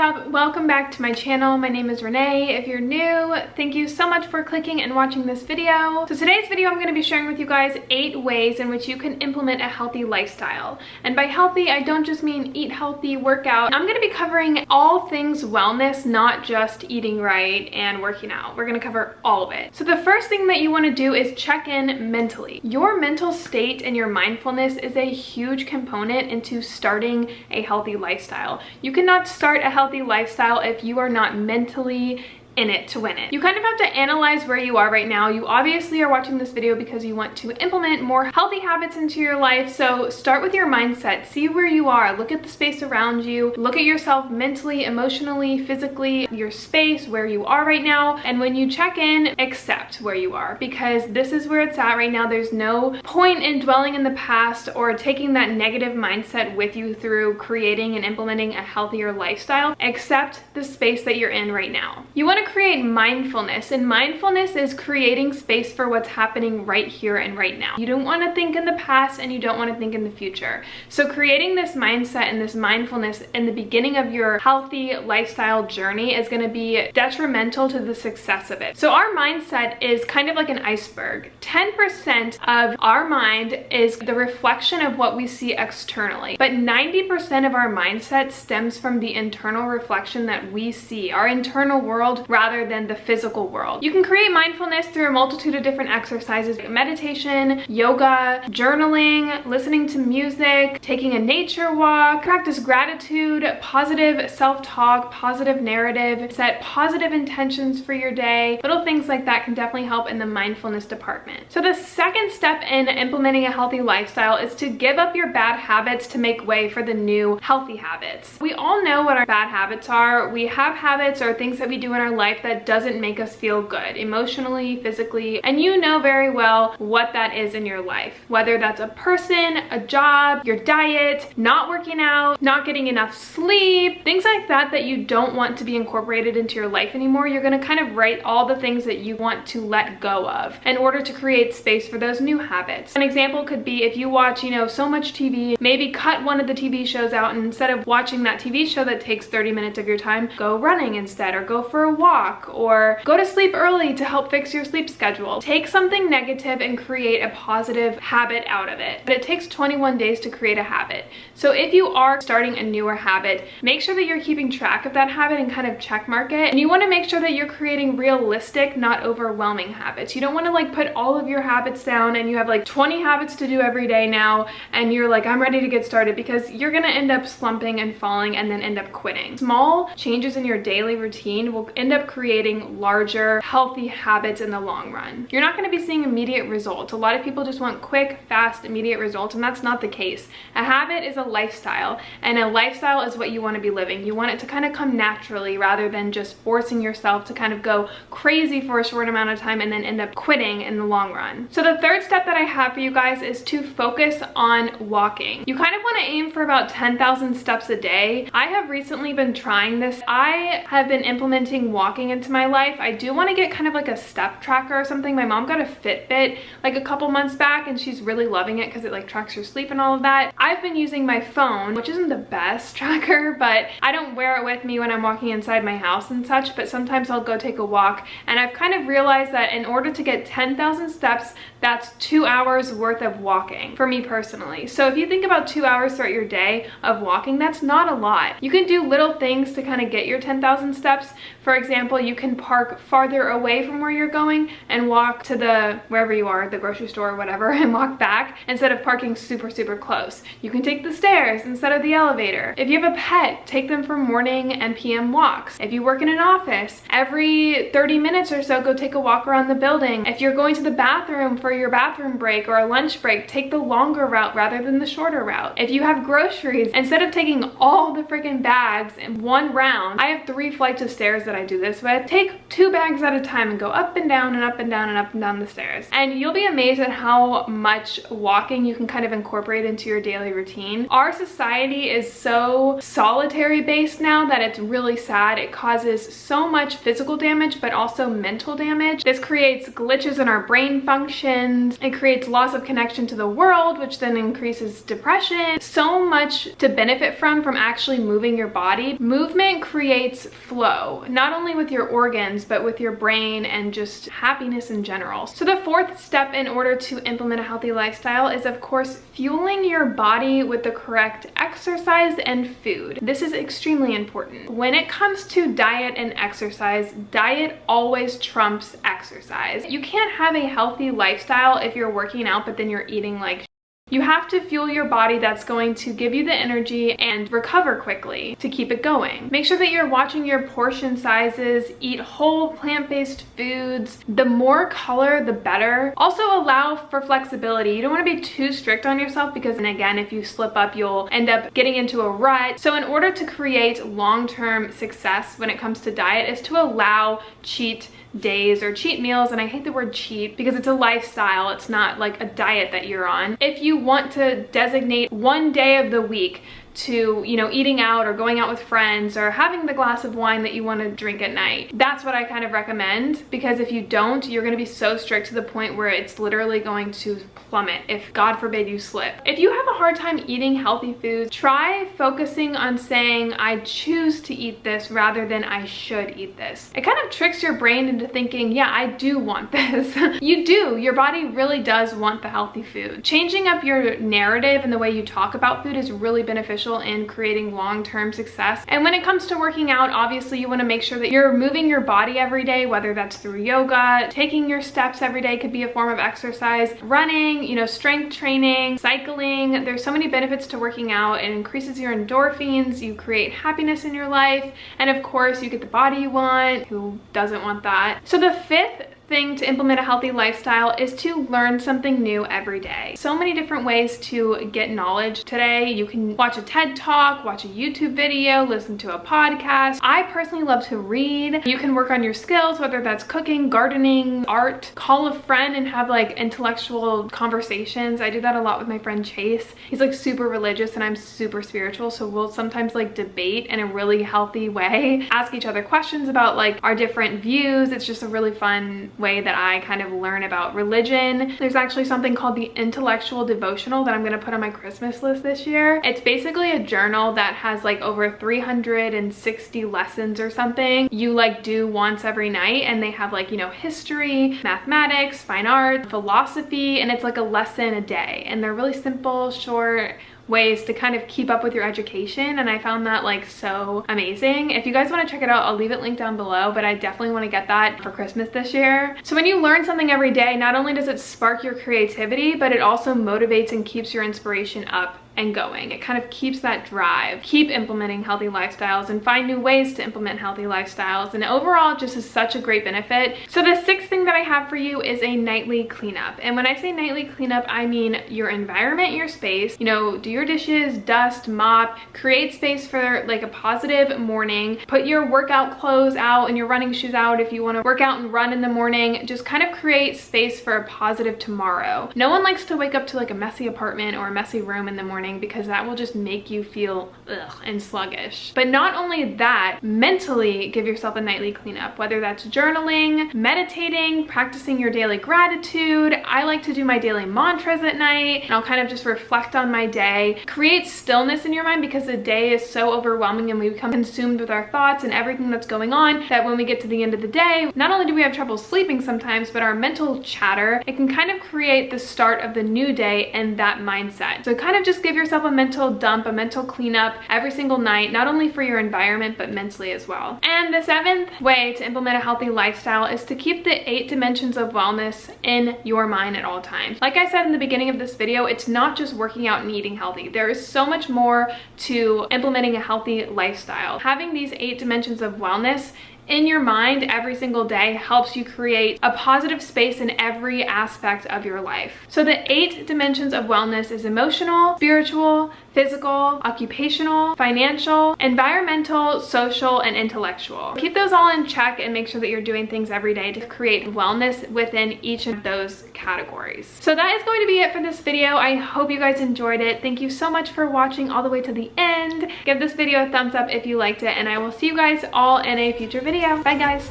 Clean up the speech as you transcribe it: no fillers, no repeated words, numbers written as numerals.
up? Welcome back to my channel. My name is Renee. If you're new, thank you so much for clicking and watching this video. So today's video, I'm going to be sharing with you guys 8 ways in which you can implement a healthy lifestyle. And by healthy, I don't just mean eat healthy, work out. I'm going to be covering all things wellness, not just eating right and working out. We're going to cover all of it. So the first thing that you want to do is check in mentally. Your mental state and your mindfulness is a huge component into starting a healthy lifestyle. You cannot start a healthy lifestyle if you are not mentally in it to win it. You kind of have to analyze where you are right now. You obviously are watching this video because you want to implement more healthy habits into your life. So start with your mindset. See where you are. Look at the space around you. Look at yourself mentally, emotionally, physically, your space, where you are right now. And when you check in, accept where you are, because this is where it's at right now. There's no point in dwelling in the past or taking that negative mindset with you through creating and implementing a healthier lifestyle. Accept the space that you're in right now. You want to create mindfulness, and mindfulness is creating space for what's happening right here and right now. You don't want to think in the past and you don't want to think in the future. So creating this mindset and this mindfulness in the beginning of your healthy lifestyle journey is going to be detrimental to the success of it. So our mindset is kind of like an iceberg. 10% of our mind is the reflection of what we see externally, but 90% of our mindset stems from the internal reflection that we see, our internal world, rather than the physical world. You can create mindfulness through a multitude of different exercises: meditation, yoga, journaling, listening to music, taking a nature walk, practice gratitude, positive self-talk, positive narrative, set positive intentions for your day. Little things like that can definitely help in the mindfulness department. So the second step in implementing a healthy lifestyle is to give up your bad habits to make way for the new healthy habits. We all know what our bad habits are. We have habits or things that we do in our life that doesn't make us feel good emotionally, physically, and you know very well what that is in your life. Whether that's a person, a job, your diet, not working out, not getting enough sleep, things like that that you don't want to be incorporated into your life anymore. You're going to kind of write all the things that you want to let go of in order to create space for those new habits. An example could be if you watch, so much TV, maybe cut one of the TV shows out, and instead of watching that TV show that takes 30 minutes of your time, go running instead, or go for a walk, or go to sleep early to help fix your sleep schedule. Take something negative and create a positive habit out of it. But it takes 21 days to create a habit. So if you are starting a newer habit, make sure that you're keeping track of that habit and kind of check mark it. And you want to make sure that you're creating realistic, not overwhelming habits. You don't want to put all of your habits down and you have 20 habits to do every day now and you're like, I'm ready to get started, because you're going to end up slumping and falling and then end up quitting. Small changes in your daily routine will end up creating larger, healthy habits in the long run. You're not going to be seeing immediate results. A lot of people just want quick, fast, immediate results, and that's not the case. A habit is a lifestyle, and a lifestyle is what you want to be living. You want it to kind of come naturally rather than just forcing yourself to kind of go crazy for a short amount of time and then end up quitting in the long run. So the third step that I have for you guys is to focus on walking. You kind of want to aim for about 10,000 steps a day. I have recently been trying this. I have been implementing walking into my life. I do want to get kind of like a step tracker or something. My mom got a Fitbit a couple months back and she's really loving it because it tracks your sleep and all of that. I've been using my phone, which isn't the best tracker, but I don't wear it with me when I'm walking inside my house and such, but sometimes I'll go take a walk, and I've kind of realized that in order to get 10,000 steps, that's 2 hours worth of walking for me personally. So if you think about 2 hours throughout your day of walking, that's not a lot. You can do little things to kind of get your 10,000 steps. For example, you can park farther away from where you're going and walk to wherever you are, the grocery store or whatever, and walk back instead of parking super close. You can take the stairs instead of the elevator. If you have a pet, take them for morning and PM walks. If you work in an office, every 30 minutes or so, go take a walk around the building. If you're going to the bathroom for your bathroom break or a lunch break, take the longer route rather than the shorter route. If you have groceries, instead of taking all the freaking bags in one round, I have 3 flights of stairs that I do this with, take 2 bags at a time and go up and down and up and down and up and down the stairs. And you'll be amazed at how much walking you can kind of incorporate into your daily routine. Our society is so solitary based now that it's really sad. It causes so much physical damage, but also mental damage. This creates glitches in our brain functions. It creates loss of connection to the world, which then increases depression. So much to benefit from actually moving your body. Movement creates flow, not only with your organs, but with your brain and just happiness in general. So the 4th step in order to implement a healthy lifestyle is, of course, fueling your body with the correct exercise and food. This is extremely important. When it comes to diet and exercise, diet always trumps exercise. You can't have a healthy lifestyle if you're working out, but then you're eating like you have to fuel your body that's going to give you the energy and recover quickly to keep it going. Make sure that you're watching your portion sizes, eat whole plant-based foods. The more color, the better. Also allow for flexibility. You don't want to be too strict on yourself because, and again, if you slip up, you'll end up getting into a rut. So in order to create long-term success when it comes to diet is to allow cheat days or cheat meals. And I hate the word cheat because it's a lifestyle. It's not like a diet that you're on. If you want to designate one day of the week to, you know, eating out or going out with friends or having the glass of wine that you want to drink at night, that's what I kind of recommend, because if you don't, you're going to be so strict to the point where it's literally going to plummet if, God forbid, you slip. If you have a hard time eating healthy foods, try focusing on saying, I choose to eat this rather than I should eat this. It kind of tricks your brain into thinking, yeah, I do want this. You do. Your body really does want the healthy food. Changing up your narrative and the way you talk about food is really beneficial in creating long-term success. And when it comes to working out, obviously you want to make sure that you're moving your body every day, whether that's through yoga, taking your steps every day could be a form of exercise, running, you know, strength training, cycling. There's so many benefits to working out. It increases your endorphins, you create happiness in your life, and of course you get the body you want. Who doesn't want that? So the 5th thing to implement a healthy lifestyle is to learn something new every day. So many different ways to get knowledge today. You can watch a TED Talk, watch a YouTube video, listen to a podcast. I personally love to read. You can work on your skills, whether that's cooking, gardening, art, call a friend and have like intellectual conversations. I do that a lot with my friend Chase. He's like super religious and I'm super spiritual, so we'll sometimes like debate in a really healthy way, ask each other questions about like our different views. It's just a really fun way that I kind of learn about religion. There's actually something called the Intellectual Devotional that I'm going to put on my Christmas list this year. It's basically a journal that has like over 360 lessons or something you like do once every night, and they have like, you know, history, mathematics, fine art, philosophy, and it's like a lesson a day, and they're really simple, short ways to kind of keep up with your education, and I found that like so amazing. If you guys want to check it out, I'll leave it linked down below, but I definitely want to get that for Christmas this year. So when you learn something every day, not only does it spark your creativity, but it also motivates and keeps your inspiration up and going. It kind of keeps that drive. Keep implementing healthy lifestyles and find new ways to implement healthy lifestyles, and overall just is such a great benefit. So the 6th thing that I have for you is a nightly cleanup. And when I say nightly cleanup, I mean your environment, your space. You know, do your dishes, dust, mop, create space for like a positive morning. Put your workout clothes out and your running shoes out if you want to work out and run in the morning. Just kind of create space for a positive tomorrow. No one likes to wake up to like a messy apartment or a messy room in the morning, because that will just make you feel ugh and sluggish. But not only that, mentally give yourself a nightly cleanup, whether that's journaling, meditating, practicing your daily gratitude. I like to do my daily mantras at night, and I'll kind of just reflect on my day. Create stillness in your mind, because the day is so overwhelming and we become consumed with our thoughts and everything that's going on that when we get to the end of the day, not only do we have trouble sleeping sometimes, but our mental chatter, it can kind of create the start of the new day and that mindset. So kind of just give yourself a mental dump, a mental cleanup every single night, not only for your environment, but mentally as well. And the 7th way to implement a healthy lifestyle is to keep the 8 dimensions of wellness in your mind at all times. Like I said in the beginning of this video, it's not just working out and eating healthy. There is so much more to implementing a healthy lifestyle. Having these 8 dimensions of wellness in your mind every single day helps you create a positive space in every aspect of your life. So the 8 dimensions of wellness is emotional, spiritual, physical, occupational, financial, environmental, social, and intellectual. Keep those all in check and make sure that you're doing things every day to create wellness within each of those categories. So that is going to be it for this video. I hope you guys enjoyed it. Thank you so much for watching all the way to the end. Give this video a thumbs up if you liked it, and I will see you guys all in a future video. Bye guys.